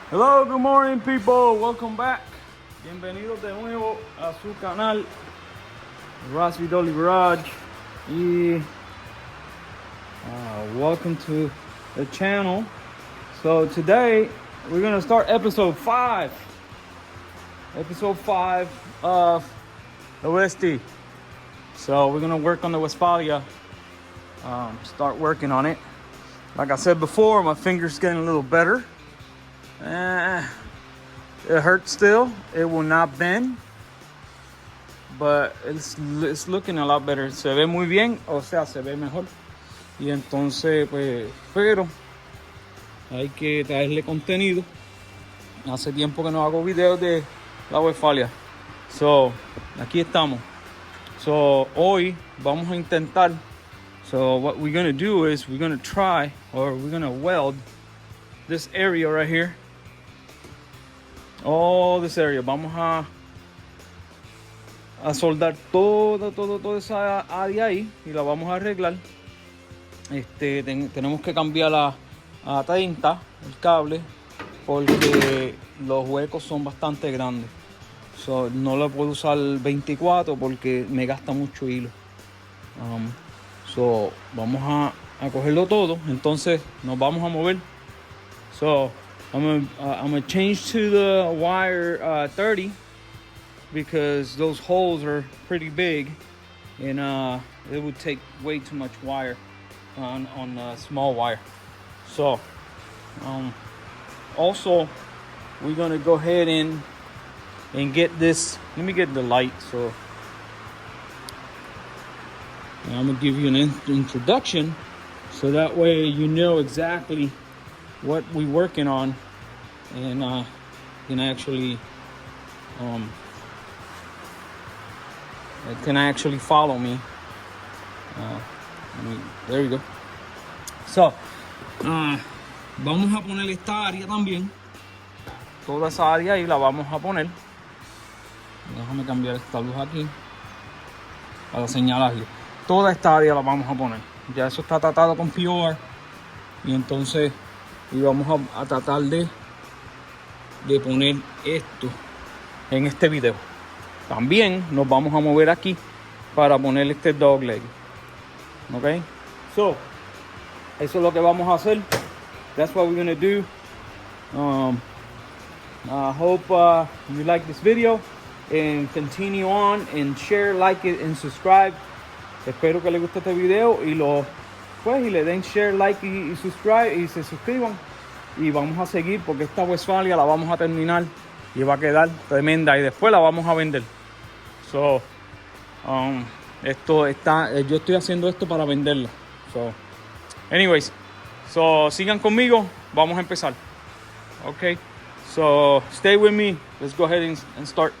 Hello, good morning people, welcome back. Bienvenidos de nuevo a su canal Rosby Dolly Garage y welcome to the channel. So today we're gonna start episode 5 of the Westy. So we're gonna work on the Westfalia, start working on it. Like I said before, my finger's getting a little better. It hurts still. It will not bend, but it's looking a lot better. Se ve muy bien, o sea, se ve mejor. Y entonces, pues, pero hay que traerle contenido. Hace tiempo que no hago videos de la Westfalia. So, aquí estamos. So, hoy vamos a intentar. So, what we're gonna do is we're gonna try, or we're gonna weld this area right here. All this area. Vamos a soldar toda esa área ahí y la vamos a arreglar. Tenemos que cambiar a 30 el cable porque los huecos son bastante grandes. So, no lo puedo usar 24 porque me gasta mucho hilo. So, vamos a cogerlo todo. Entonces nos vamos a mover. So, I'm gonna change to the wire 30 because those holes are pretty big, and it would take way too much wire on small wire. So, also we're gonna go ahead and get this. Let me get the light. So, I'm gonna give you an introduction, so that way you know exactly what we're working on, and can actually follow me. There you go. So, vamos a poner esta área también. Toda esa área ahí la vamos a poner. Déjame cambiar esta luz aquí para señalarle. Toda esta área la vamos a poner. Ya eso está tratado con PR, y entonces vamos a tratar de poner esto en este video. También nos vamos a mover aquí para poner este dog leg. Ok, so eso es lo que vamos a hacer. That's what we're gonna do. I hope you like this video and continue on and share, like it and subscribe. Espero que les guste este video y le den share, like y subscribe y se suscriban, y vamos a seguir porque esta Westfalia la vamos a terminar y va a quedar tremenda y después la vamos a vender. So, yo estoy haciendo esto para venderla. So, anyways, so sigan conmigo, vamos a empezar. Okay, so stay with me. Let's go ahead and start.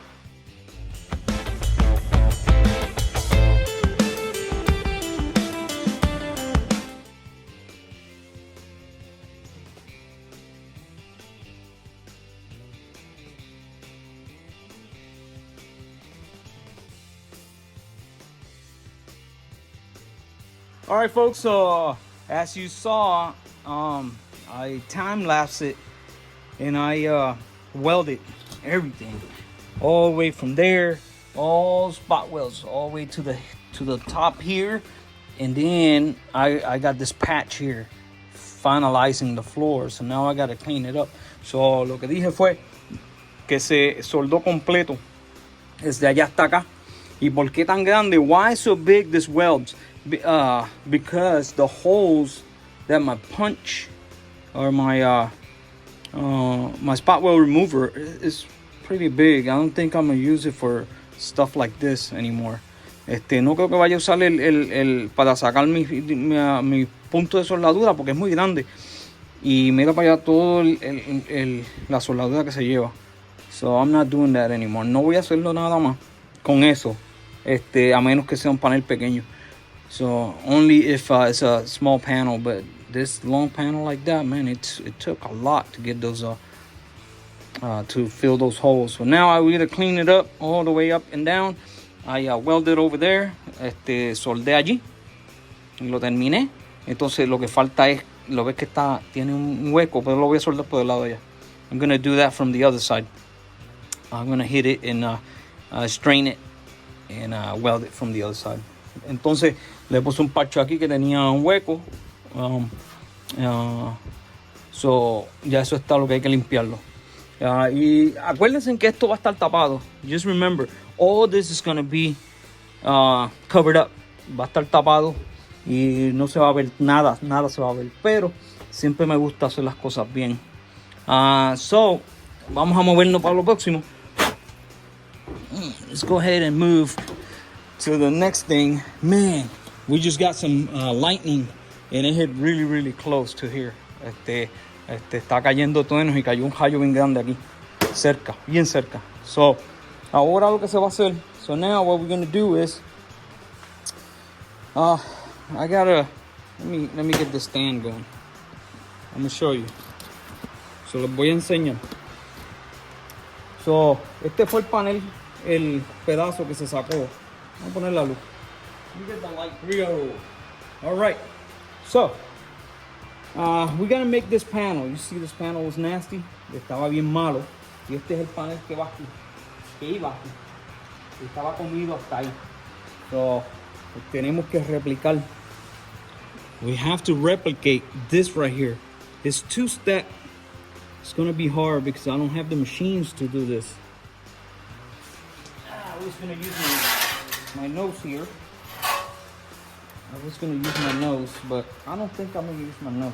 All right, folks, so as you saw, I time-lapsed it and I welded everything all the way from there, all spot welds all the way to the top here, and then I got this patch here finalizing the floor, so now I got to clean it up. So lo que dije fue que se soldó completo desde allá hasta acá. ¿Y por qué tan grande? Why so big this welds? Because the holes that my punch or my spot weld remover is pretty big. I don't think I'm gonna use it for stuff like this anymore. No creo que vaya a usar el para sacar mi punto de soldadura porque es muy grande. Y mira para allá todo la soldadura que se lleva. So I'm not doing that anymore. No voy a hacerlo nada más con eso. A menos que sea un panel pequeño. So only if it's a small panel, but this long panel like that, man, it took a lot to get those to fill those holes. So now I will clean it up all the way up and down. I welded over there, soldé allí y lo terminé. Entonces lo que falta es, lo ves que tiene un hueco, pero lo voy a soldar por el lado de allá. I'm gonna do that from the other side. I'm gonna hit it and strain it and weld it from the other side. Entonces le puse un parche aquí que tenía un hueco. So ya eso está, lo que hay que limpiarlo. Y acuérdense que esto va a estar tapado. Just remember, all this is gonna be covered up. Va a estar tapado y no se va a ver nada se va a ver. Pero siempre me gusta hacer las cosas bien. So vamos a movernos para lo próximo. Let's go ahead and move to the next thing. Man, we just got some lightning and it hit really close to here. Está cayendo truenos y cayó un rayo bien grande aquí, cerca, bien cerca. So, ahora lo que se va a hacer. So now what we're gonna do is, I gotta, let me get the stand going. I'm gonna show you. So les voy a enseñar. So, este fue el panel, el pedazo que se sacó. Vamos a poner la luz. Let me get the light. Here we go. All right. So, we gotta make this panel. You see this panel was nasty. Estaba bien malo. Y este es el panel que va aquí. Que iba aquí. Estaba comido hasta ahí. So, tenemos que replicar. We have to replicate this right here. It's two-step. It's gonna be hard because I don't have the machines to do this. I was gonna use my nose here. I was gonna use my nose, but I don't think I'm gonna use my nose.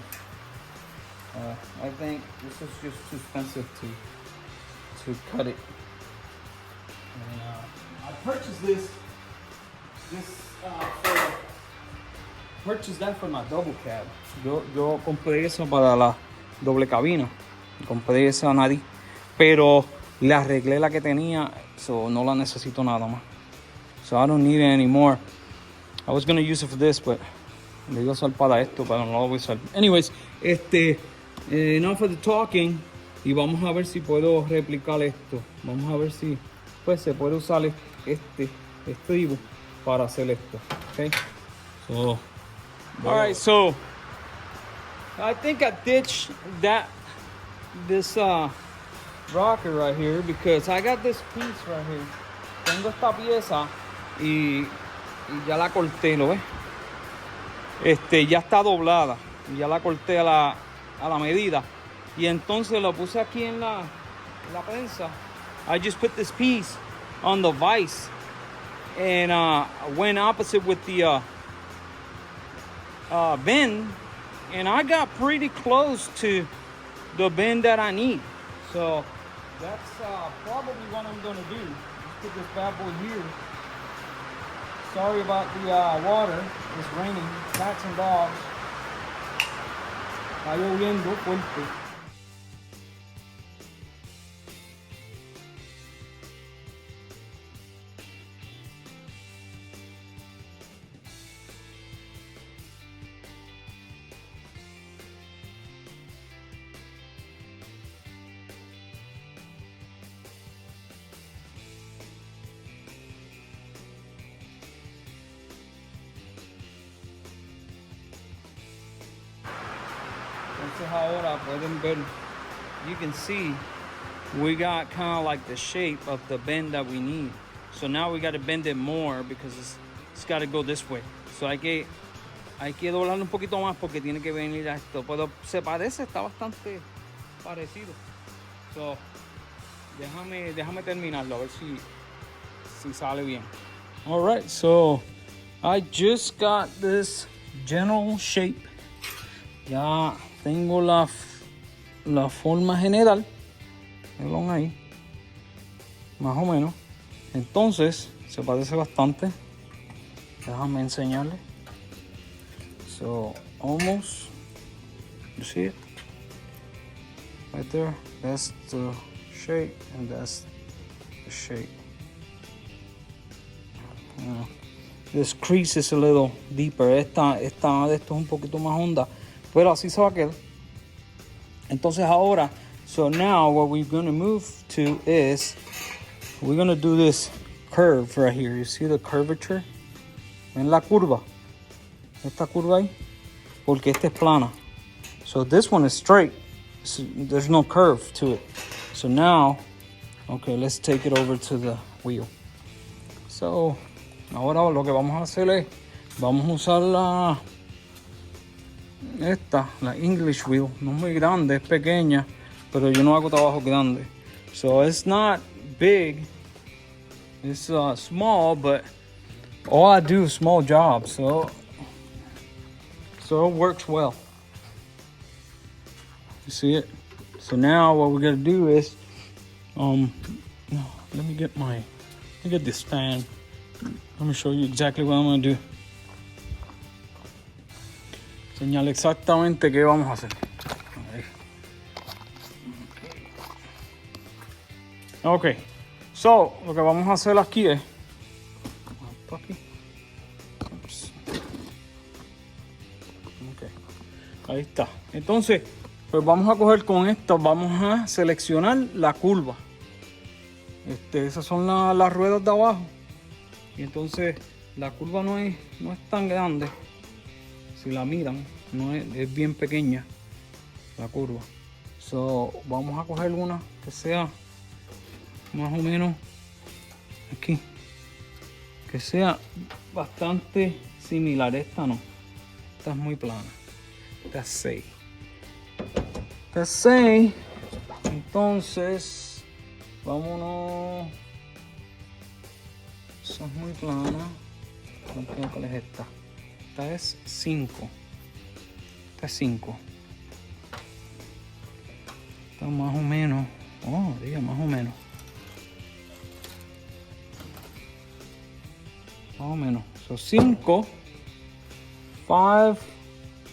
I think this is just too expensive to cut it. And, I purchased purchased that for my double cab. Yo compré eso para la doble cabina. Compré esa nariz, pero le arreglé la que tenía, so no la necesito nada más. So I don't need it anymore. I was gonna use it for this, but le iba a usar para esto, pero no lo voy a usar. Anyways, enough of the talking. Y vamos a ver si puedo replicar esto. Vamos a ver si pues se puede usar este estribo para hacer esto. Okay. So, all right. So I think I ditched this rocker right here because I got this piece right here. Tengo esta pieza y ya la corté, ¿lo ves? Ya está doblada. Ya la corté a la medida. Y entonces lo puse aquí en la prensa. I just put this piece on the vise and went opposite with the bend, and I got pretty close to the bend that I need. So that's probably what I'm gonna do. Let's put this bad boy here. Sorry about the water. It's raining. Cats and dogs. Está lloviendo fuerte. Entonces ahora pueden ver, you can see we got kind of like the shape of the bend that we need. So now we got to bend it more because it's got to go this way. So hay que doblarlo un poquito más porque tiene que venir a esto. Pero se parece, está bastante parecido. So déjame terminarlo a ver si sale bien. All right, so I just got this general shape. Ya tengo la forma general. Vean ahí. Más o menos. Entonces, se parece bastante. Déjame enseñarle. So, almost. You see it? Right there. That's the shape and that's the shape. This crease is a little deeper. Esta de esto es un poquito más honda. Pero así se va a quedar. Entonces ahora, so now what we're going to move to is, we're going to do this curve right here. You see the curvature? Ven la curva. Esta curva ahí. Porque esta es plana. So this one is straight. there's no curve to it. So now, okay, let's take it over to the wheel. So, ahora lo que vamos a hacer es, vamos a usar la English wheel. No es muy grande, es pequeña, pero yo no hago trabajo grande. So it's not big, it's small, but all I do is small jobs, so it works well. You see it? So now what we're gonna do is, let me get this fan. Let me show you exactly what I'm gonna do. Señala exactamente qué vamos a hacer. Okay, so lo que vamos a hacer aquí es, okay, ahí está. Entonces, pues vamos a coger con esto, vamos a seleccionar la curva. Esas son las ruedas de abajo. Y entonces la curva no es tan grande. Si la miran, es bien pequeña la curva. So, vamos a coger una que sea más o menos aquí, que sea bastante similar. Esta no, esta es muy plana. Esta es 6. Esta es 6. Entonces, vámonos. Esta es muy plana. ¿Cuál es esta? Esta es 5. Esta es 5. Esta más o menos. Diga, más o menos. Más o menos. So 5, 5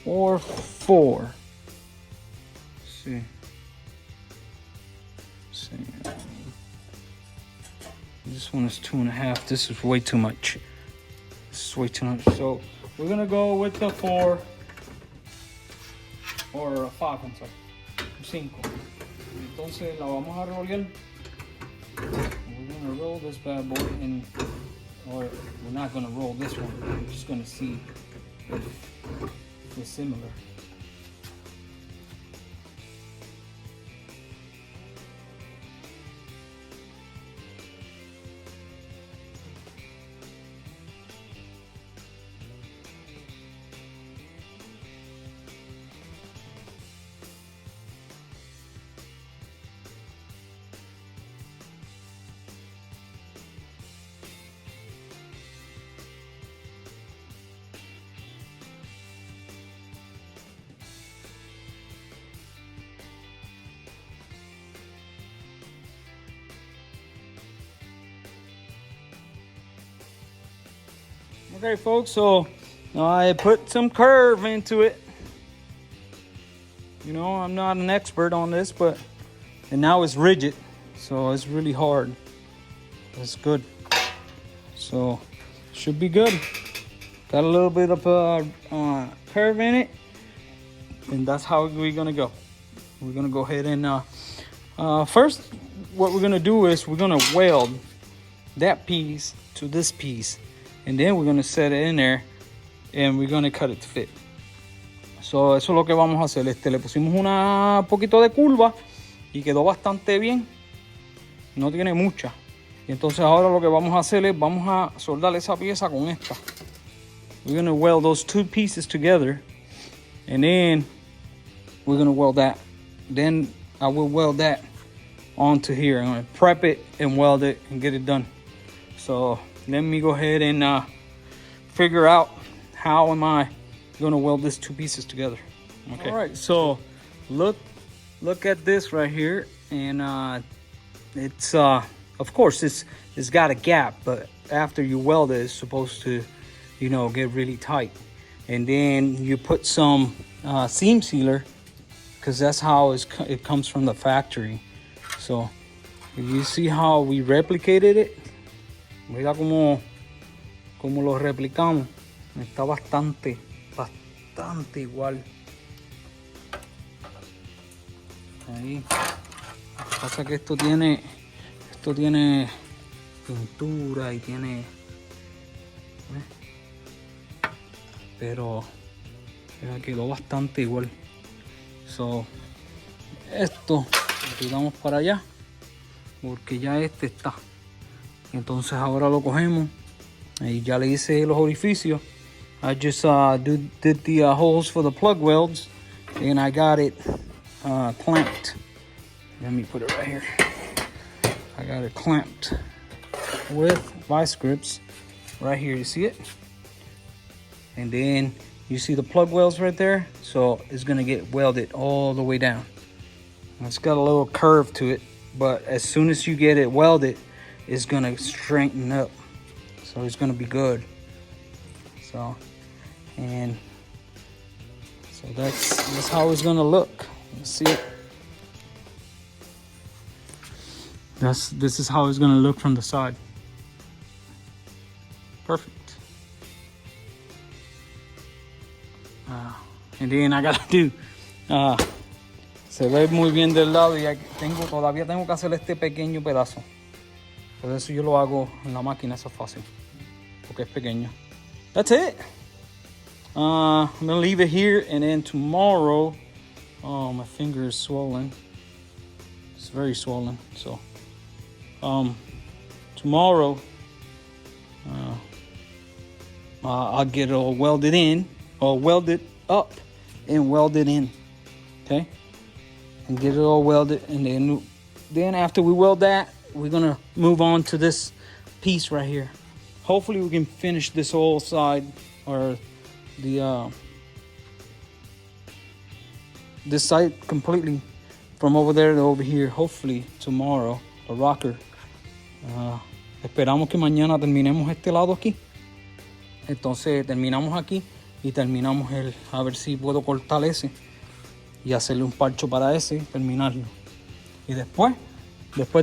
or 4. Sí. This one is 2.5. This is way too much. This is way too much. So we're gonna go with the 4 or 5. I'm sorry. 5. Entonces la vamos a rolear. We're gonna roll this bad boy and. Or we're not going to roll this one. We're just going to see if it's similar. Okay, folks, so I put some curve into it. You know, I'm not an expert on this, and now it's rigid, so it's really hard. That's good. So, should be good. Got a little bit of a curve in it, and that's how we're gonna go. We're gonna go ahead and first, what we're gonna do is we're gonna weld that piece to this piece. And then we're going to set it in there and we're going to cut it to fit. So, eso es lo que vamos a hacer. Le pusimos un poquito de curva y quedó bastante bien. No tiene mucha. Y entonces ahora lo que vamos a hacer es vamos a soldar esa pieza con esta. We're going to weld those two pieces together. And then we're going to weld that. Then I will weld that onto here. I'm going to prep it and weld it and get it done. So let me go ahead and figure out how am I going to weld these two pieces together. Okay. All right. So look at this right here, and it's of course it's got a gap, but after you weld it, it's supposed to, you know, get really tight, and then you put some seam sealer because that's how it comes from the factory. So you see how we replicated it. Mira como lo replicamos. Está bastante igual. Ahí. Lo que pasa es que esto tiene pintura y tiene. Pero quedó bastante igual. So esto lo tiramos para allá porque ya este está. Entonces ahora lo cogemos y ya le hice los orificios. I just did the holes for the plug welds and I got it clamped. Let me put it right here. I got it clamped with vice grips right here. You see it? And then you see the plug welds right there. So it's gonna get welded all the way down. It's got a little curve to it, but as soon as you get it welded, it's gonna straighten up. So it's gonna be good. So that's how it's gonna look. You see it? This is how it's gonna look from the side. Perfect. And then I gotta do. Se ve muy bien del lado y todavía tengo que hacer este pequeño pedazo. Por eso yo lo hago en la máquina, eso es fácil, porque es pequeño. That's it. I'm gonna leave it here, and then tomorrow, oh, my finger is swollen. It's very swollen. So, tomorrow, I'll get it all welded in, or welded up, and welded in. Okay, and get it all welded, and then after we weld that, we're gonna move on to this piece right here. Hopefully, we can finish this whole side, or this side completely from over there to over here. Hopefully tomorrow, the rocker. Esperamos que mañana terminemos este lado aquí. Entonces terminamos aquí y terminamos a ver si puedo cortar ese y hacerle un parcho para ese y terminarlo. Y después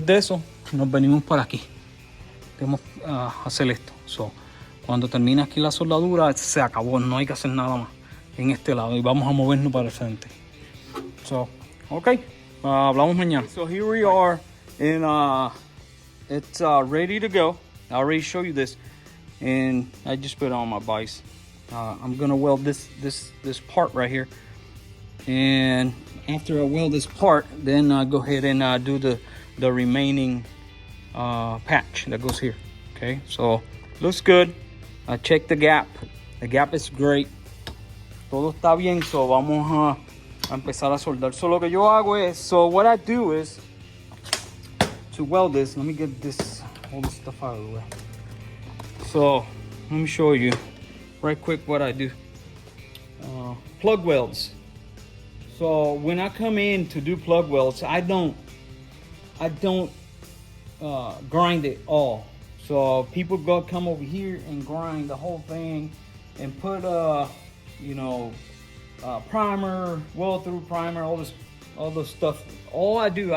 de eso nos venimos para aquí. Tenemos hacer esto. So, cuando termine aquí la soldadura se acabó, no hay que hacer nada más en este lado y vamos a movernos para el frente. So, okay, hablamos mañana. So here we are, and it's ready to go. I already showed you this, and I just put it on my vise. I'm gonna weld this part right here, and after I weld this part, then I go ahead and do the remaining patch that goes here. Okay, so looks good. I checked the gap. The gap is great. Todo está bien, so vamos a empezar a soldar. So lo que yo hago es, so what I do is, to weld this, let me get all this stuff out of the way. So let me show you right quick what I do. Plug welds. So when I come in to do plug welds, I don't grind it all. So people come over here and grind the whole thing and put primer, weld through primer, all this stuff. All I do,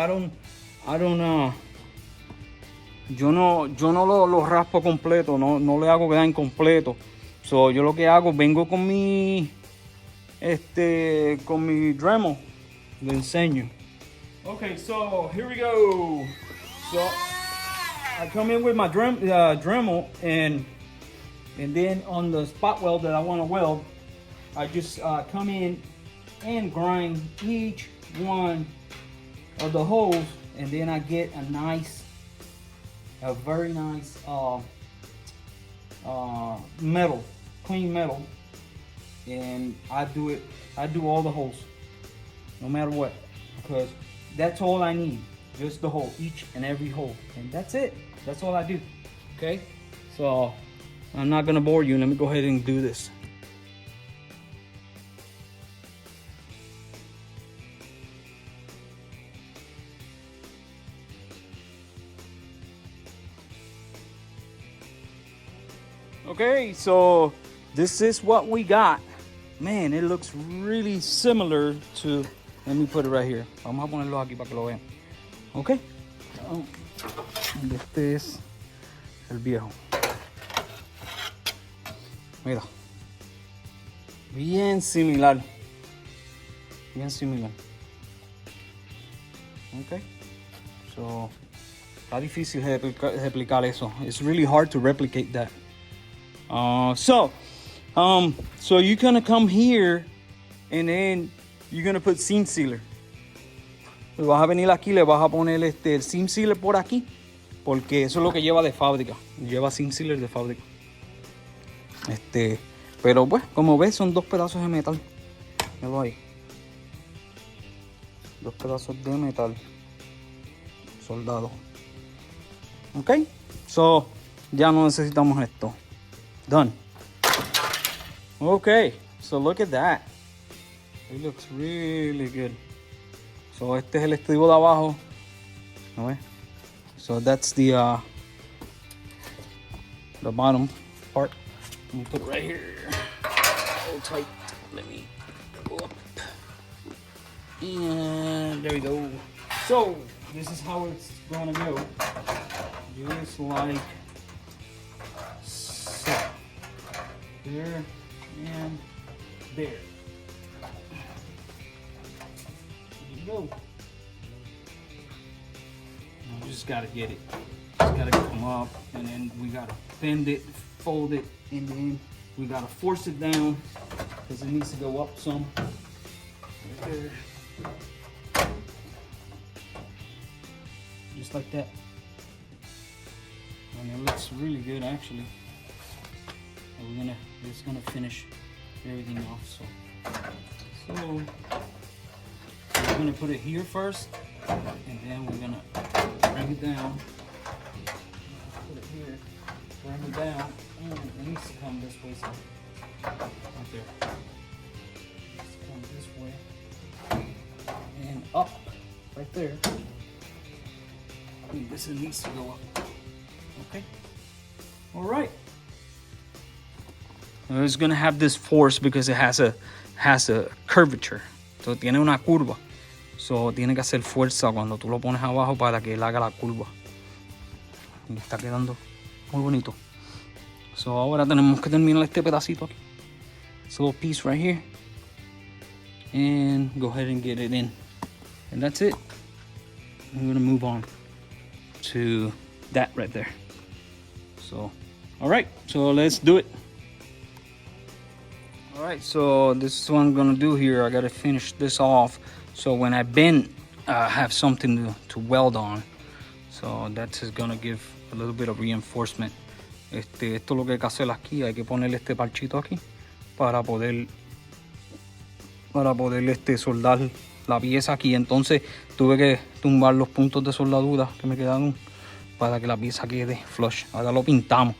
yo no lo raspo completo, no le hago quedar incompleto. So yo lo que hago, vengo con mi Dremel, le enseño. Okay, so here we go. So I come in with my Dremel, and then on the spot weld that I want to weld, I just come in and grind each one of the holes, and then I get a very nice metal, clean metal, and I do all the holes, no matter what, because that's all I need. Just the hole, each and every hole, and that's it. That's all I do. Okay, so I'm not gonna bore you. Let me go ahead and do this. Okay, so this is what we got. Man, it looks really similar to, let me put it right here. Vamos a ponerlo aquí para que lo vean. Ok, este es el viejo. Mira, bien similar. Ok, so está difícil de replicar eso. It's really hard to replicate that. So you're gonna come here and then you're gonna put seam sealer. Y vas a venir aquí, le vas a poner el seam sealer por aquí, porque eso es lo que lleva de fábrica. Lleva seam sealer de fábrica. Pero pues, como ves, son 2 pedazos de metal. Míralo ahí. 2 pedazos de metal soldado. Ok, so ya no necesitamos esto. Done. Okay, so look at that. It looks really good. So este es el estribo de abajo. ¿No ves? So that's the bottom part. Let me put it right here. Hold tight. Let me go up. And there we go. So this is how it's gonna go. Just like so. There and there. There you go. You just gotta get it. Just gotta come up, and then we gotta bend it, fold it, and then we gotta force it down because it needs to go up some. Right there. Just like that. And it looks really good actually. And we're just gonna finish everything off. So we're gonna put it here first, and then we're gonna bring it down. Put it here, bring it down, and it needs to come this way, so right there. It needs to come this way and up, right there. And this needs to go up. Okay. All right. It's gonna have this force because it has a curvature. So tiene una curva. So tiene que hacer fuerza cuando tú lo pones abajo para que él haga la curva. Y está quedando muy bonito. So ahora tenemos que terminar este pedacito aquí. This little piece right here. And go ahead and get it in. And that's it. I'm gonna move on to that right there. So, all right, so let's do it. All right, so this is what I'm gonna do here. I gotta finish this off. So when I bend, I have something to weld on. So that's just gonna give a little bit of reinforcement. Esto es lo que hay que hacer aquí. Hay que ponerle este parchito aquí para poder soldar la pieza aquí. Entonces tuve que tumbar los puntos de soldadura que me quedaron para que la pieza quede flush. Ahora lo pintamos.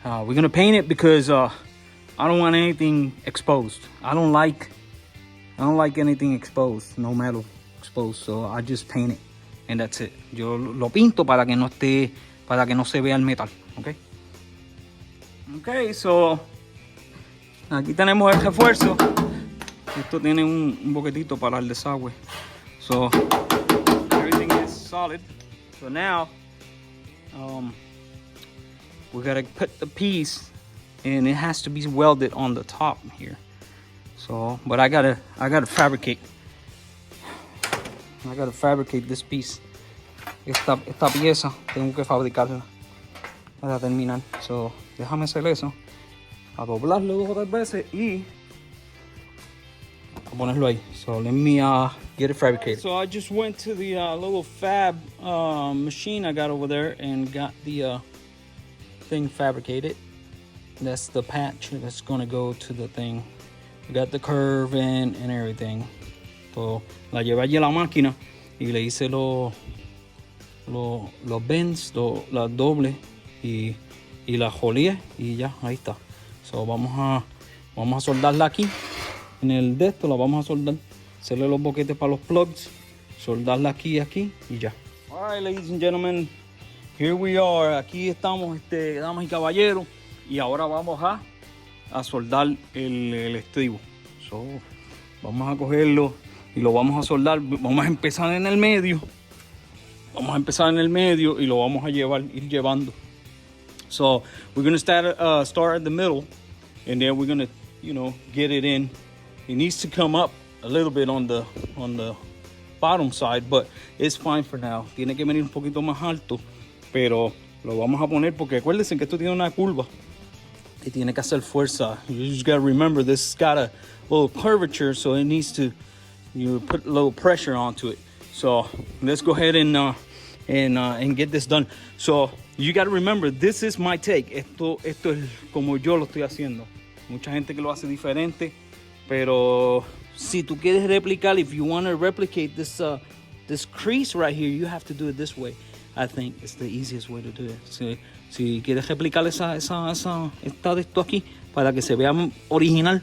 We're gonna paint it because I don't want anything exposed. I don't like anything exposed, no metal exposed. So I just paint it and that's it. Yo lo pinto para que no se vea el metal, okay? Okay, so aquí tenemos el refuerzo. Esto tiene un boquetito para el desagüe. So everything is solid. So now we gotta put the piece, and it has to be welded on the top here. So, but I gotta fabricate. I gotta fabricate this piece. Esta pieza tengo que fabricarla para terminar. So, déjame hacer eso. A doblarlo 2 o 3 veces y a ponerlo ahí. So let me get it fabricated. So I just went to the little fab machine I got over there and got the thing fabricated. That's the patch that's gonna go to the thing. We got the curve and everything. So la llevé allí a la máquina y le hice los bends, las dobles y la jolié y ya, ahí está. So vamos a soldarla aquí en el de esto, la vamos a soldar, hacerle los boquetes para los plugs, soldarla aquí y ya. Alright, ladies and gentlemen, here we are. Aquí estamos, damas y caballeros, y ahora vamos a soldar el estribo. So, vamos a cogerlo y lo vamos a soldar. Vamos a empezar en el medio. Y lo vamos a ir llevando. So we're gonna start at the middle, and then we're gonna, get it in. It needs to come up a little bit on the bottom side, but it's fine for now. Tiene que venir un poquito más alto, pero lo vamos a poner porque acuérdense que esto tiene una curva y tiene que hacer fuerza. You just gotta remember this has got a little curvature, so it needs to put a little pressure onto it. So let's go ahead and get this done. So you got to remember, this is my take. Esto es como yo lo estoy haciendo. Mucha gente que lo hace diferente, pero si tú quieres replicar, if you want to replicate this crease right here, you have to do it this way. I think it's the easiest way to do it. Si quieres replicar esta de esto aquí para que se vea original,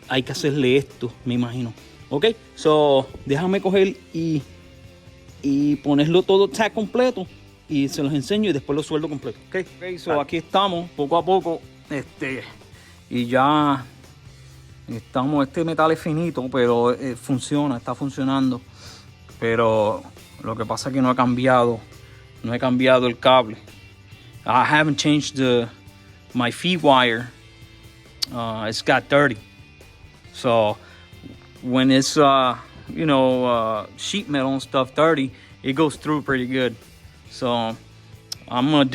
hay que hacerle esto, me imagino. Ok, so déjame coger y ponerlo todo tag completo y se los enseño y después lo sueldo completo. Ok, so aquí estamos poco a poco, y ya estamos. Este metal es finito, pero está funcionando. Pero lo que pasa es que no he cambiado el cable. I haven't changed my feed wire. It's got dirty. So when it's sheet metal and stuff dirty, it goes through pretty good. So I'm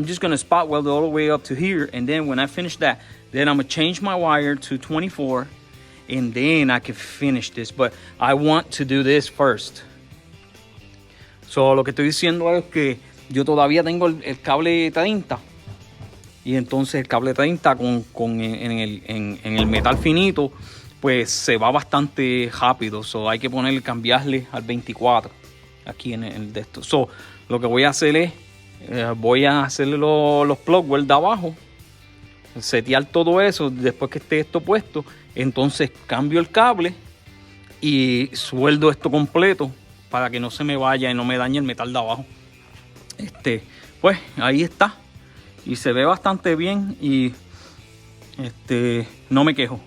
just gonna spot weld it all the way up to here, and then when I finish that, then I'm gonna change my wire to 24, and then I can finish this. But I want to do this first. So lo que estoy diciendo es que yo todavía tengo el cable 30, y entonces el cable 30 en el metal finito, pues se va bastante rápido. So hay que cambiarle al 24 aquí en el de esto. So lo que voy a hacer es voy a hacerle los plug weld de abajo, setear todo eso. Después que esté esto puesto, entonces cambio el cable y sueldo esto completo para que no se me vaya y no me dañe el metal de abajo. Pues ahí está, y se ve bastante bien, y no me quejo.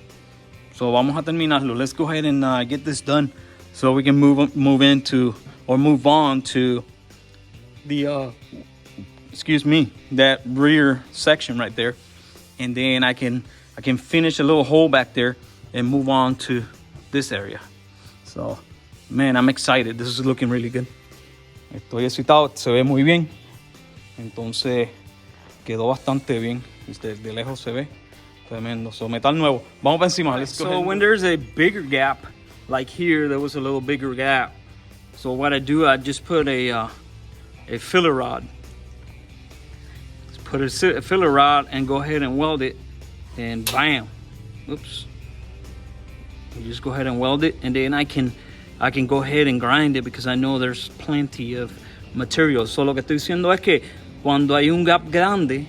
So vamos a terminarlo. Let's go ahead and get this done so we can move on to the that rear section right there, and then I can finish a little hole back there and move on to this area. So man, I'm excited. This is looking really good. Estoy excitado, se ve muy bien. Entonces quedó bastante bien. De lejos se ve tremendo. So metal nuevo. Vamos para encima. Let's go. So when there's a bigger gap, like here, there was a little bigger gap. So what I do, I just put a filler rod. Put a filler rod and go ahead and weld it, and bam. Oops. You just go ahead and weld it, and then I can go ahead and grind it because I know there's plenty of material. So lo que estoy diciendo es que cuando hay un gap grande,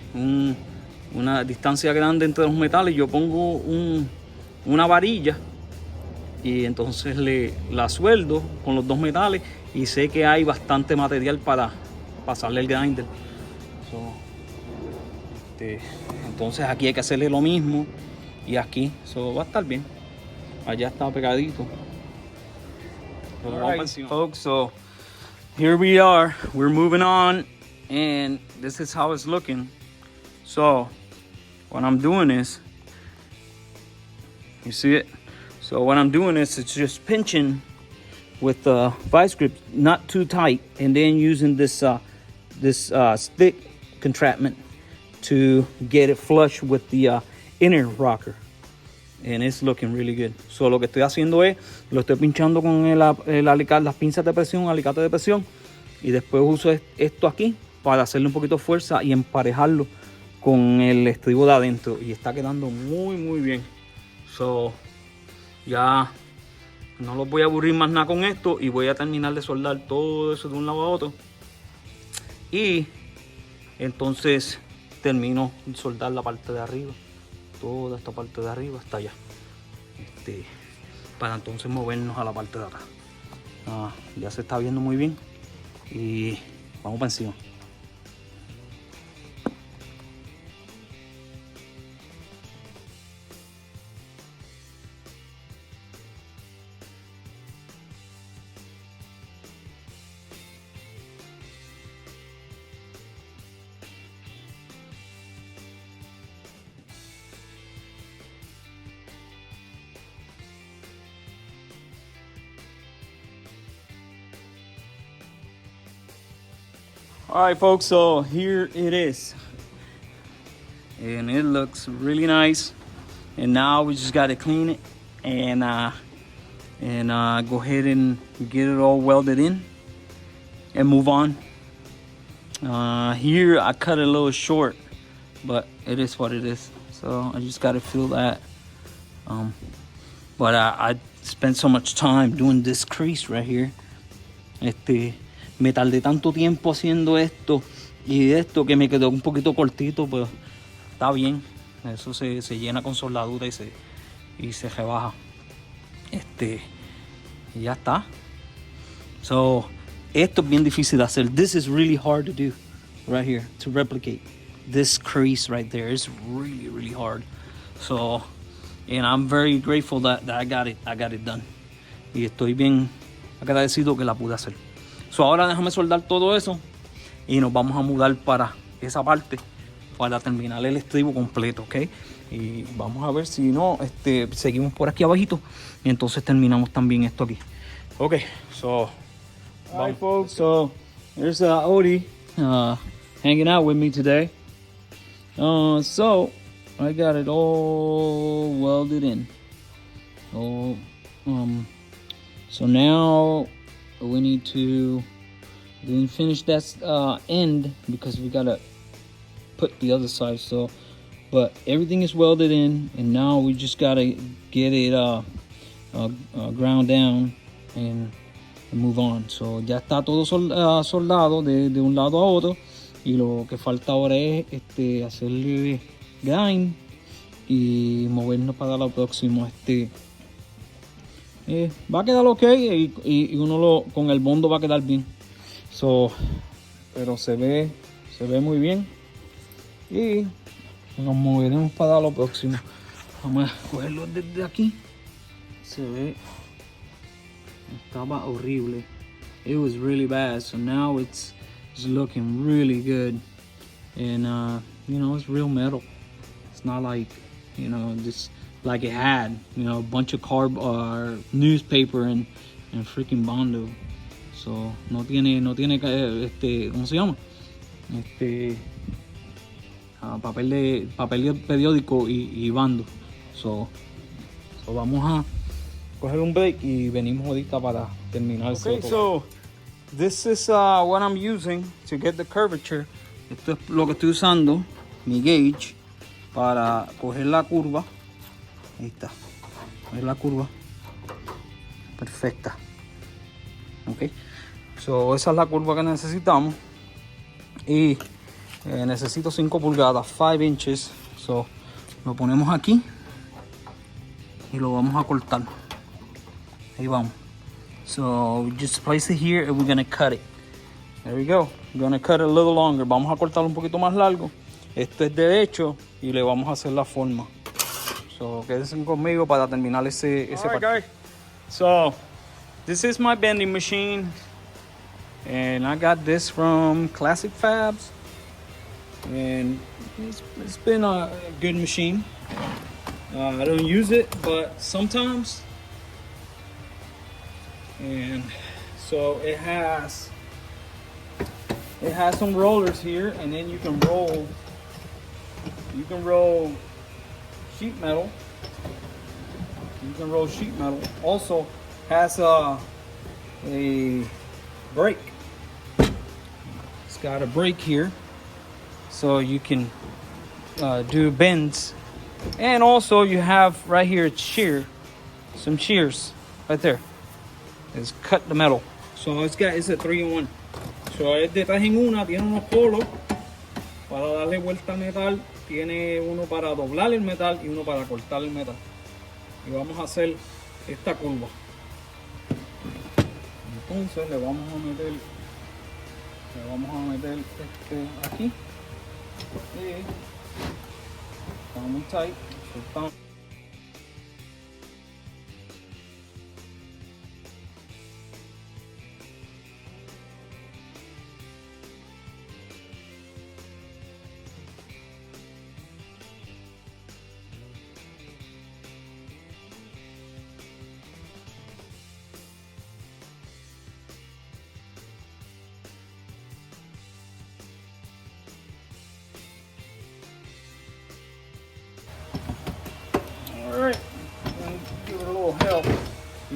una distancia grande entre los metales, yo pongo una varilla y entonces la sueldo con los dos metales, y sé que hay bastante material para pasarle el grinder. So, entonces aquí hay que hacerle lo mismo, y aquí va a estar bien. Allá está pegadito. All right, folks, so here we are. We're moving on, and this is how it's looking. So what I'm doing is, you see it? So what I'm doing is it's just pinching with the vice grip, not too tight, and then using this stick contraptment to get it flush with the inner rocker. And it's looking really good. So lo que estoy haciendo es, lo estoy pinchando con el alicate, las pinzas de presión, alicate de presión, y después uso esto aquí para hacerle un poquito de fuerza y emparejarlo con el estribo de adentro, y está quedando muy muy bien. So ya no los voy a aburrir más nada con esto, y voy a terminar de soldar todo eso de un lado a otro, y entonces termino de soldar la parte de arriba, toda esta parte de arriba hasta allá, para entonces movernos a la parte de atrás. Ya se está viendo muy bien, y vamos para encima. All right, folks, so here it is, and it looks really nice. And now we just got to clean it and and go ahead and get it all welded in and move on. Here I cut it a little short, but it is what it is. So I just gotta feel that. But I spent so much time doing this crease right here. Me tardé tanto tiempo haciendo esto y esto que me quedó un poquito cortito, pero está bien. Eso se llena con soldadura y se rebaja. Y ya está. So, esto es bien difícil de hacer. This is really hard to do right here, to replicate. This crease right there is really, really hard. So, and I'm very grateful that I got it done. Y estoy bien agradecido que la pude hacer. So, ahora déjame soldar todo eso y nos vamos a mudar para esa parte para terminar el estribo completo, ¿ok? Y vamos a ver si no, seguimos por aquí abajito y entonces terminamos también esto aquí. Ok, so, bye folks. So, there's Odie hanging out with me today. So, I got it all welded in. So now we need to finish that end because we gotta put the other side. So, but everything is welded in, and now we just gotta get it ground down and move on. So ya está todo soldado de un lado a otro, y lo que falta ahora es hacerle grind y movernos para lo próximo. Va a quedar ok y uno con el bondo va a quedar bien. So, pero se ve muy bien y nos moveremos para lo próximo. Vamos a cogerlo desde aquí. Se ve, estaba horrible. It was really bad. So now it's looking really good, and it's real metal. It's not like just like it had a bunch of newspaper and freaking bondo. So no tiene ¿cómo se llama? Papel periódico y bando. So vamos a coger un break y venimos ahorita para terminar. Okay, so this is what I'm using to get the curvature. Esto es lo que estoy usando, mi gauge, para coger la curva. Ahí está, coger la curva perfecta. Ok, so esa es la curva que necesitamos y necesito 5 pulgadas, 5 inches. So lo ponemos aquí y lo vamos a cortar. Ahí vamos. So we just place it here and we're gonna cut it. There we go. We're gonna cut it a little longer. Vamos a cortarlo un poquito más largo. Esto es derecho y le vamos a hacer la forma. So quédense conmigo para terminar ese part. Guys. So this is my bending machine, and I got this from Classic Fabs, and it's been a good machine. I don't use it, but sometimes. And so it has some rollers here, and then you can roll sheet metal. Also has a brake. It's got a brake here, so you can do bends. And also you have right here some shears right there. It's cut the metal. So it's a 3-in-1. So es de tres en una, tiene unos polos para darle vuelta al metal, tiene uno para doblar el metal y uno para cortar el metal. Y vamos a hacer esta curva. Entonces le vamos a meter aquí. Y está muy tight.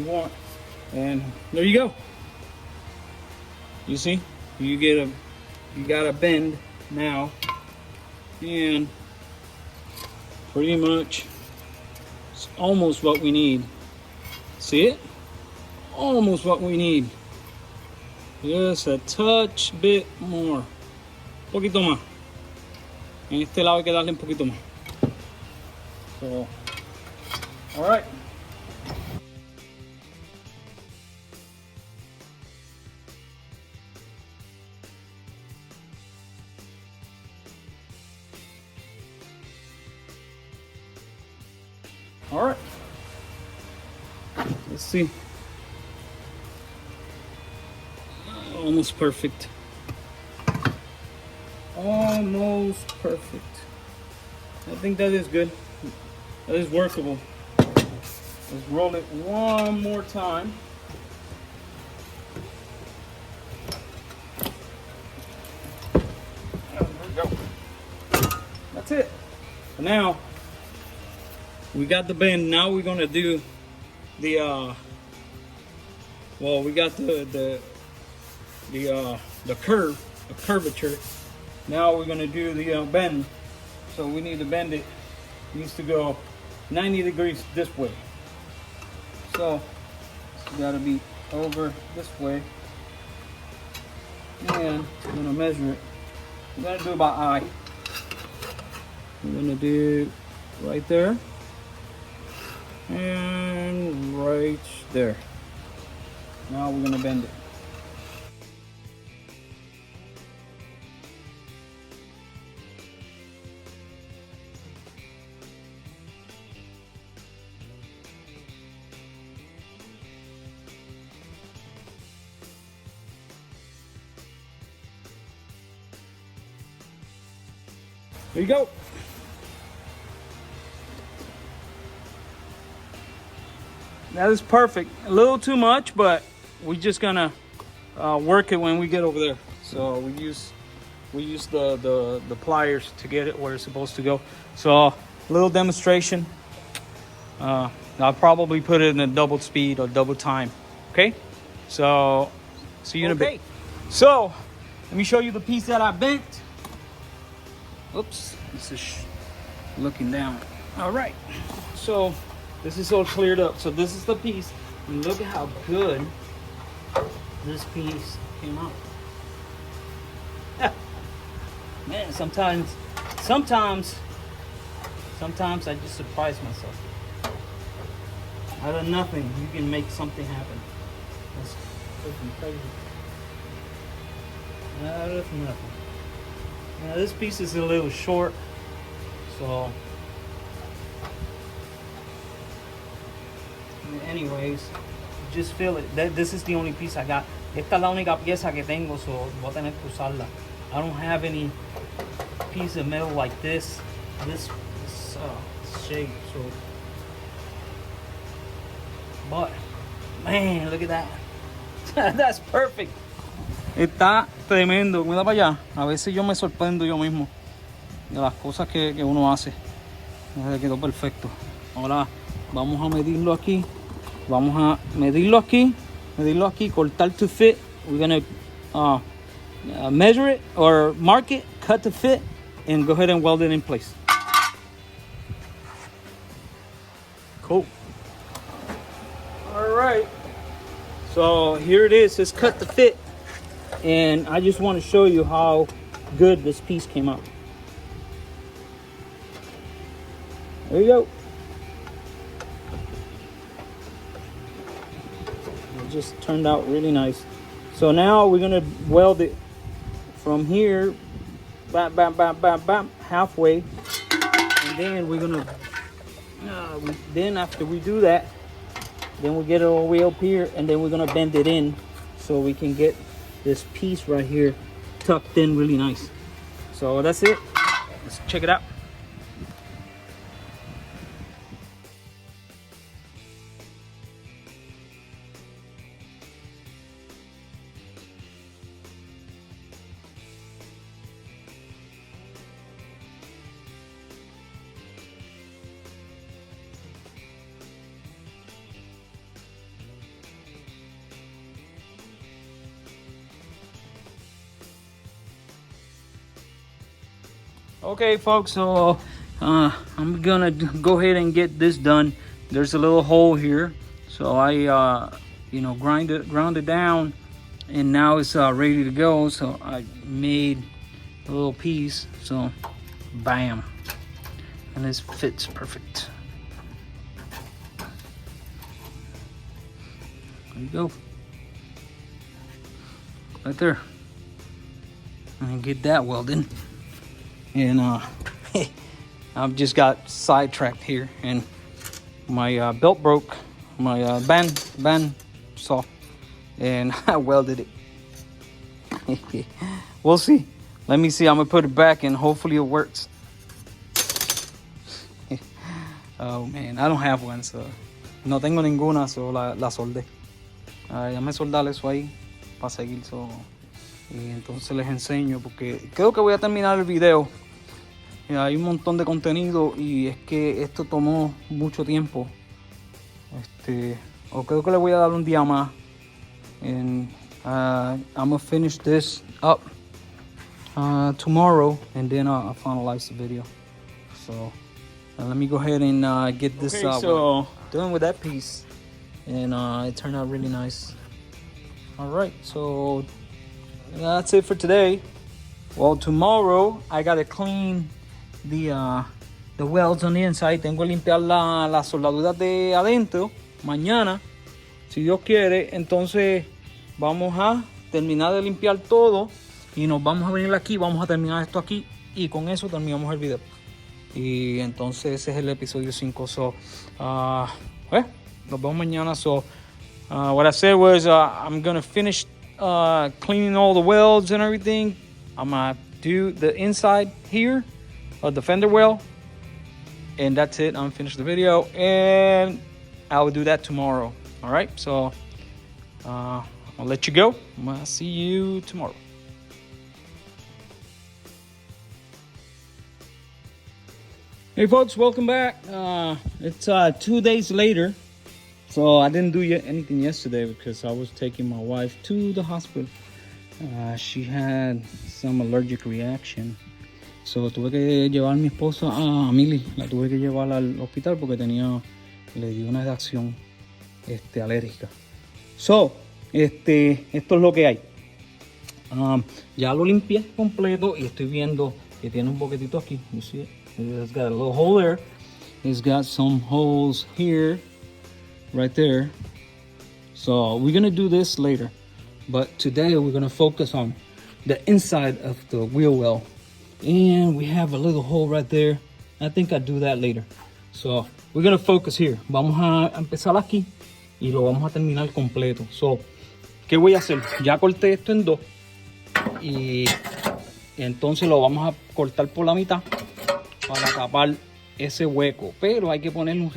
you want. And there you go. You see, you got a bend now, and pretty much it's almost what we need. See it? Almost what we need. Just a touch bit more. Un poquito más. En este lado hay que darle un poquito más. So, all right. All right. Let's see. Almost perfect. Almost perfect. I think that is good. That is workable. Let's roll it one more time. There we go. That's it. Now we got the bend. Now we're gonna do the well, we got the curve, the curvature. Now we're gonna do the bend. So we need to bend it. It needs to go 90 degrees this way. So it's gotta be over this way. And I'm gonna measure it. I'm gonna do about eye. I'm gonna do right there. And right there. Now we're gonna bend it. There you go. That is perfect. A little too much, but we're just gonna work it when we get over there. So we use the pliers to get it where it's supposed to go. So a little demonstration. I'll probably put it in a double speed or double time. Okay. So see you in a bit. So let me show you the piece that I bent. Oops, this is looking down. All right, so this is all cleared up. So this is the piece. And look at how good this piece came out. Man, sometimes I just surprise myself. Out of nothing, you can make something happen. That's freaking crazy. Out of nothing. Now this piece is a little short, so anyways, just feel it. This is the only piece I got. Esta es la única pieza que tengo, so voy a tener que usarla. I don't have any piece of metal like this shape, so. But man, look at that. That's perfect. Está tremendo. Mira para allá. A veces yo me sorprendo yo mismo de las cosas que uno hace. Me quedó perfecto. Ahora vamos a medirlo aquí. Vamos a medirlo aquí. Cortar to fit. We're gonna measure it or mark it, cut to fit, and go ahead and weld it in place. Cool. All right. So here it is. It's cut to fit. And I just want to show you how good this piece came out. There you go. It just turned out really nice. So now we're going to weld it from here, bam, bam, bam, bam, bam, halfway. And then we're going to, then after we do that, then we get it all the way up here, and then we're going to bend it in so we can get this piece right here tucked in really nice. So that's it. Let's check it out. Okay, folks, so I'm gonna go ahead and get this done. There's a little hole here, so I ground it down, and now it's ready to go. So I made a little piece, so bam, and this fits perfect. There you go, right there. And get that welded. And I've just got sidetracked here, and my belt broke, my band saw, and I welded it. We'll see. Let me see. I'm gonna put it back, and hopefully it works. Oh man, I don't have one, so no tengo ninguna, so la soldé. Ya me soldar eso ahí para seguir, so. Y entonces les enseño, porque creo que voy a terminar el video. Hay un montón de contenido y es que esto tomó mucho tiempo. O creo que le voy a dar un día más. And I'm gonna finish this up tomorrow, and then I'll finalize the video. So let me go ahead and get this done with that piece. And it turned out really nice. Alright, so that's it for today. Well, tomorrow I gotta clean the welds on the inside. Tengo que limpiar las soldaduras de adentro mañana, si Dios quiere. Entonces vamos a terminar de limpiar todo y nos vamos a venir aquí, vamos a terminar esto aquí, y con eso terminamos el video. Y entonces ese es el episodio 5. So nos vemos mañana. So what I said was I'm gonna finish cleaning all the welds and everything. I'm gonna do the inside here of the fender well, and that's it. I'm finished the video, and I will do that tomorrow. All right, so I'll let you go. I'll see you tomorrow. Hey folks, welcome back. It's 2 days later. So I didn't do anything yesterday because I was taking my wife to the hospital. She had some allergic reaction. So tuve que llevar a mi esposa a Millie. La tuve que llevar al hospital porque le dio una reacción alérgica. So, esto es lo que hay. Ya lo limpié completo y estoy viendo que tiene un poquitito aquí. You see it? It's got a little hole there. It's got some holes here. Right there. So we're gonna do this later, but today we're gonna focus on the inside of the wheel well, and we have a little hole right there. I think I'll do that later. So we're gonna focus here. Vamos a empezar aquí y lo vamos a terminar completo. So, ¿qué voy a hacer? Ya corté esto en dos y entonces lo vamos a cortar por la mitad para tapar ese hueco, pero hay que ponerle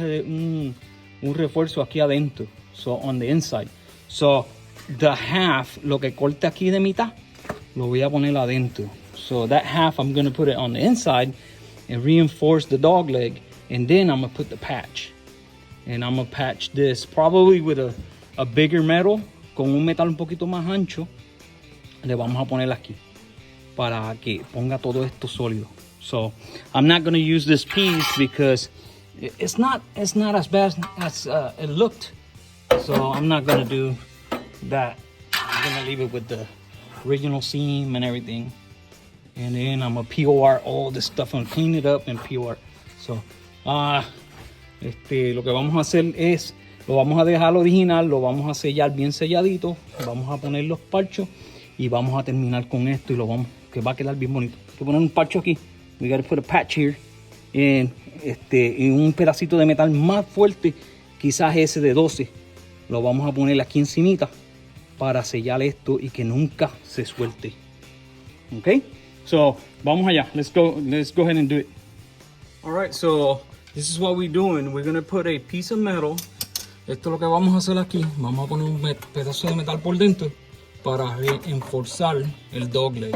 un refuerzo aquí adentro, so on the inside. So the half, lo que corte aquí de mitad, lo voy a poner adentro. So that half I'm gonna put it on the inside and reinforce the dog leg, and then I'm gonna put the patch. And I'm gonna patch this probably with a bigger metal, con un metal un poquito más ancho. Le vamos a poner aquí para que ponga todo esto sólido. So I'm not gonna use this piece because it's not as bad as it looked, so I'm not gonna do that. I'm gonna leave it with the original seam and everything, and then I'm gonna POR all this stuff and clean it up and POR. So lo que vamos a hacer es, lo vamos a dejar original, lo vamos a sellar bien selladito, vamos a poner los parchos y vamos a terminar con esto, y que va a quedar bien bonito. Hay que poner un parcho aquí. We gotta put a patch here, y un pedacito de metal más fuerte, quizás ese de 12, lo vamos a poner aquí encimita para sellar esto y que nunca se suelte. Okay, so vamos allá. Let's go ahead and do it. All right, so this is what we're doing. We're gonna put a piece of metal. Esto es lo que vamos a hacer aquí. Vamos a poner un pedazo de metal por dentro para reenforzar el dog leg.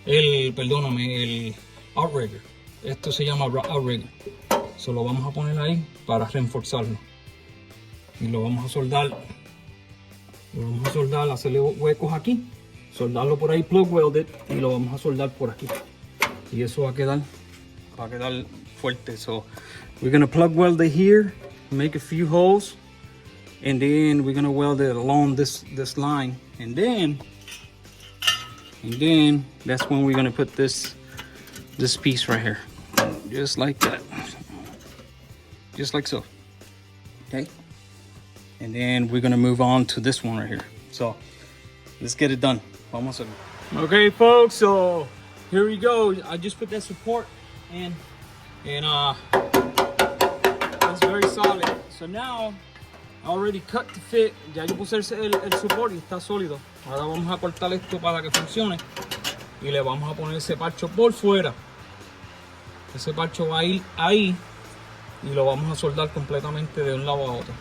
El outrigger. Esto se llama outrigger. So lo vamos a poner ahí para reforzarlo. Y lo vamos a soldar. Hacerle huecos aquí. Soldarlo por ahí plug welded. Y lo vamos a soldar por aquí. y eso va a quedar fuerte. So we're gonna plug weld it here, make a few holes, and then we're gonna weld it along this line, and then that's when we're gonna put this piece right here, just like that, just like so. Okay, and then we're gonna move on to this one right here. So let's get it done. Vamos a hacerlo. Okay, folks, so here we go. I just put that support in, and it's very solid. So now I already cut to fit. Ya yo puse el support y está sólido. Ahora vamos a cortar esto para que funcione y le vamos a poner ese parcho por fuera. Ese parcho va a ir ahí y lo vamos a soldar completamente de un lado a otro.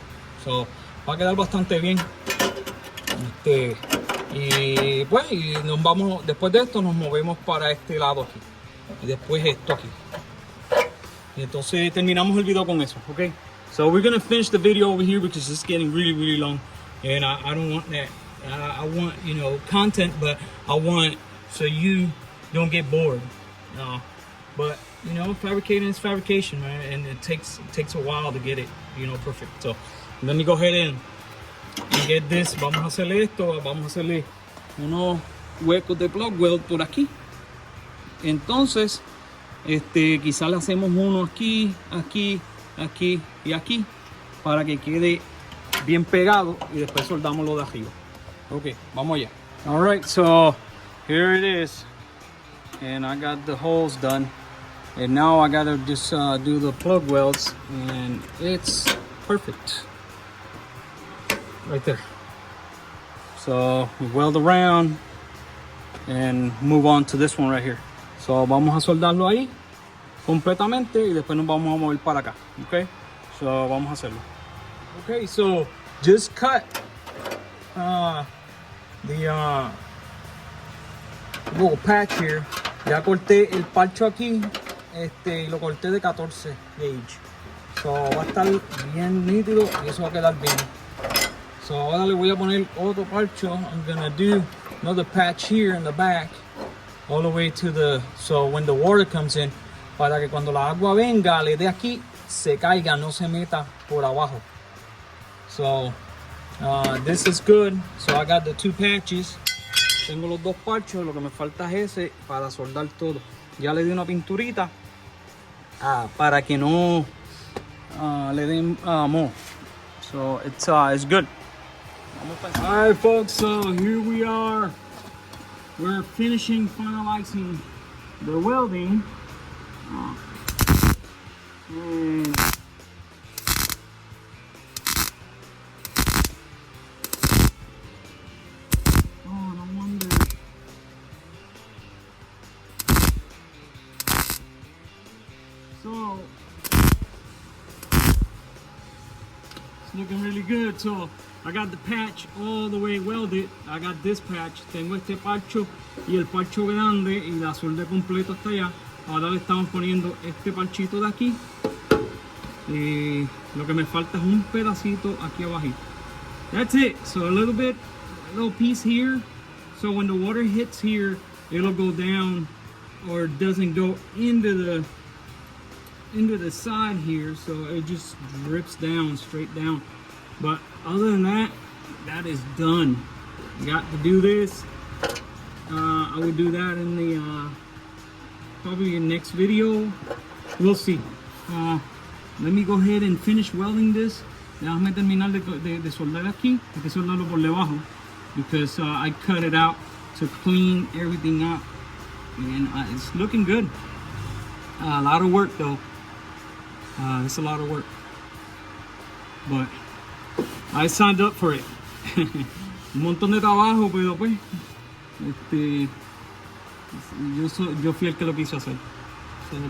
So, va a quedar bastante bien. Y pues nos vamos, después de esto nos movemos para este lado aquí y después esto aquí, y entonces terminamos el video con eso. Okay, so we're gonna finish the video over here because it's getting really long, and I don't want that. I want, you know, content, but I want so you don't get bored. But you know, fabricating is fabrication, man, and it takes a while to get it, you know, perfect. So let me go ahead and get this. Vamos a hacerle esto, vamos a hacerle unos huecos de plug weld por aquí. Entonces quizás le hacemos uno aquí y aquí para que quede bien pegado y después soldamos lo de arriba. Ok, vamos allá. Alright, so here it is, and I got the holes done, and now I gotta just do the plug welds, and it's perfect right there. So we weld around and move on to this one right here. So vamos a soldarlo ahí completamente y después nos vamos a mover para acá. Okay, so vamos a hacerlo. Okay, so just cut the little patch here. Ya corté el parcho aquí, y lo corté de 14 gauge. So va a estar bien nítido y eso va a quedar bien. So ahora le voy a poner otro parcho. I'm gonna do another patch here in the back, all the way to the, so when the water comes in, para que cuando la agua venga le dé aquí, se caiga, no se meta por abajo. So this is good. So I got the two patches. Tengo los dos parchos, lo que me falta es ese para soldar todo. Ya le di una pinturita para que no le den moho. So it's good. Alright, folks, so here we are. We're finalizing the welding. And no wonder. So it's looking really good. So I got the patch all the way welded. I got this patch. Tengo este parcho y el parcho grande y la soldé completo hasta allá. Ahora le estamos poniendo este parchito de aquí. Y lo que me falta es un pedacito aquí abajo. That's it. So a little piece here. So when the water hits here, it'll go down, or doesn't go into the side here. So it just drips down, straight down. But other than that, that is done. Got to do this. I will do that in the probably in next video. We'll see. Let me go ahead and finish welding this. Déjame terminar de soldar aquí. Hay que soldarlo por debajo because I cut it out to clean everything up, and it's looking good. A lot of work though. It's a lot of work, but I signed up for it. Un montón de trabajo, pero pues yo fui el que lo quiso hacer.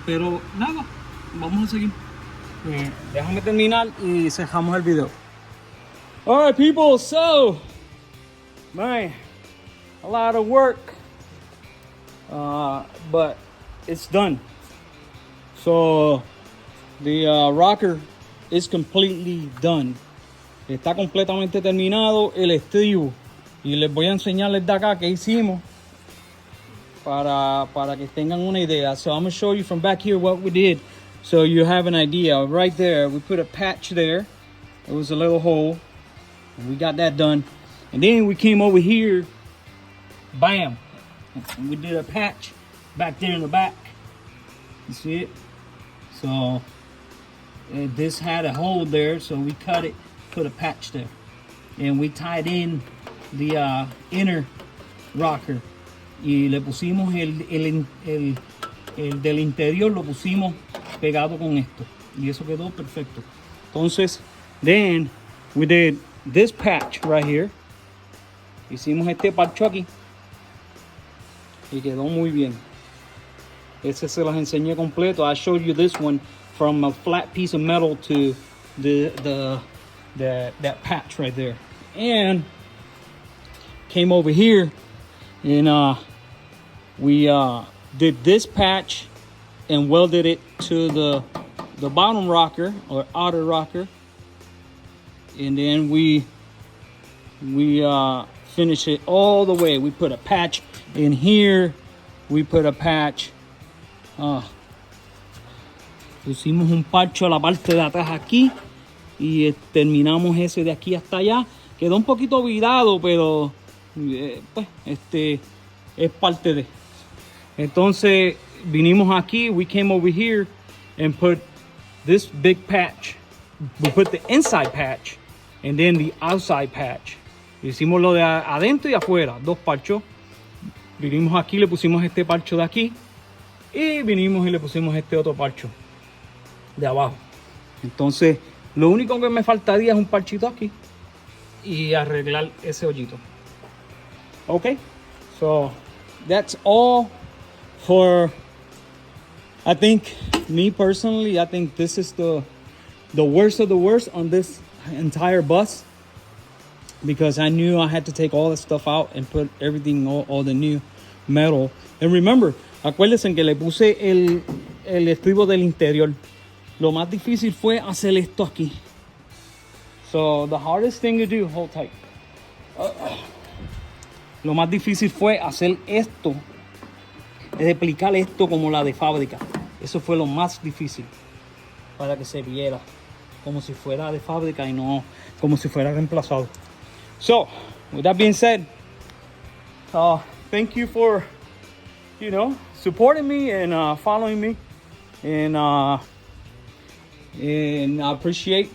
Pero nada, vamos a seguir. Déjame terminar y cerramos el video. Alright, people, so man, a lot of work, but it's done. So the rocker is completely done. Está completamente terminado el estribo. Y les voy a enseñarles de acá qué hicimos. para que tengan una idea. So I'm gonna show you from back here what we did, so you have an idea. Right there, we put a patch there. It was a little hole, and we got that done. And then we came over here, bam, and we did a patch back there in the back. You see it? So this had a hole there, so we cut it, put a patch there, and we tied in the inner rocker. Y le pusimos el del interior, lo pusimos pegado con esto, y eso quedó perfecto. Entonces, then we did this patch right here. Hicimos este parcho aquí y quedó muy bien. Ese se los enseñé completo. I showed you this one from a flat piece of metal to that patch right there. And came over here and we did this patch and welded it to the bottom rocker or outer rocker, and then we finished it all the way. We put a patch in here, we put a patch, pusimos un parcho a la parte de atrás aquí y terminamos ese de aquí hasta allá. Quedó un poquito virado, pero pues es parte de. Entonces vinimos aquí, we came over here and put this big patch. We put the inside patch and then the outside patch. Hicimos lo de adentro y afuera, dos parchos. Vinimos aquí, le pusimos este parcho de aquí y vinimos y le pusimos este otro parcho de abajo. Entonces lo único que me faltaría es un parchito aquí y arreglar ese hoyito. Okay, so that's all for, I think, me personally, I think this is the worst of the worst on this entire bus, because I knew I had to take all the stuff out and put everything, all the new metal. And remember, acuérdense que le puse el estribo del interior. Lo más difícil fue hacer esto aquí. So the hardest thing to do, hold tight. Lo más difícil fue hacer esto, replicar esto como la de fábrica. Eso fue lo más difícil, para que se viera como si fuera de fábrica y no como si fuera reemplazado. So, with that being said, thank you for, supporting me and following me, and I appreciate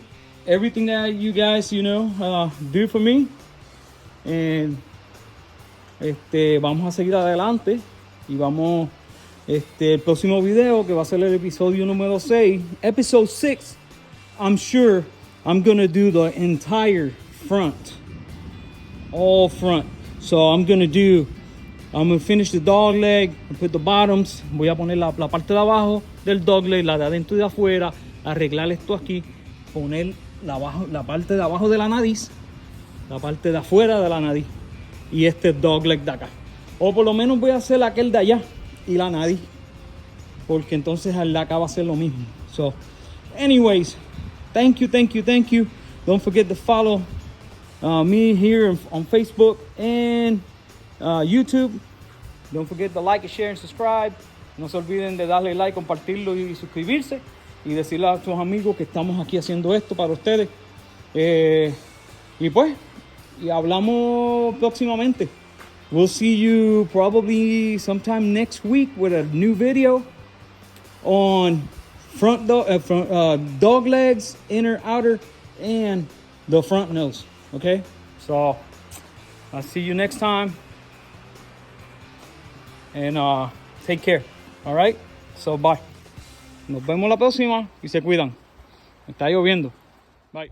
everything that you guys, do for me. And vamos a seguir adelante y vamos, el próximo video, que va a ser el episodio número 6, episode 6, I'm sure I'm gonna do the entire front, all front. So I'm gonna finish the dog leg and put the bottoms. Voy a poner la parte de abajo del dog leg, la de adentro y de afuera, arreglar esto aquí, poner la parte de abajo de la nariz, la parte de afuera de la nariz y este dog leg de acá. O por lo menos voy a hacer aquel de allá y la nariz, porque entonces el de acá va a ser lo mismo. So, anyways, thank you. Don't forget to follow me here on Facebook and YouTube. Don't forget to like, share, and subscribe. No se olviden de darle like, compartirlo y suscribirse. Y decirle a sus amigos que estamos aquí haciendo esto para ustedes. Y hablamos próximamente. We'll see you probably sometime next week with a new video on front dog legs, inner, outer, and the front nose. Okay? So, I'll see you next time. And take care. All right? So, bye. Nos vemos la próxima y se cuidan. Está lloviendo. Bye.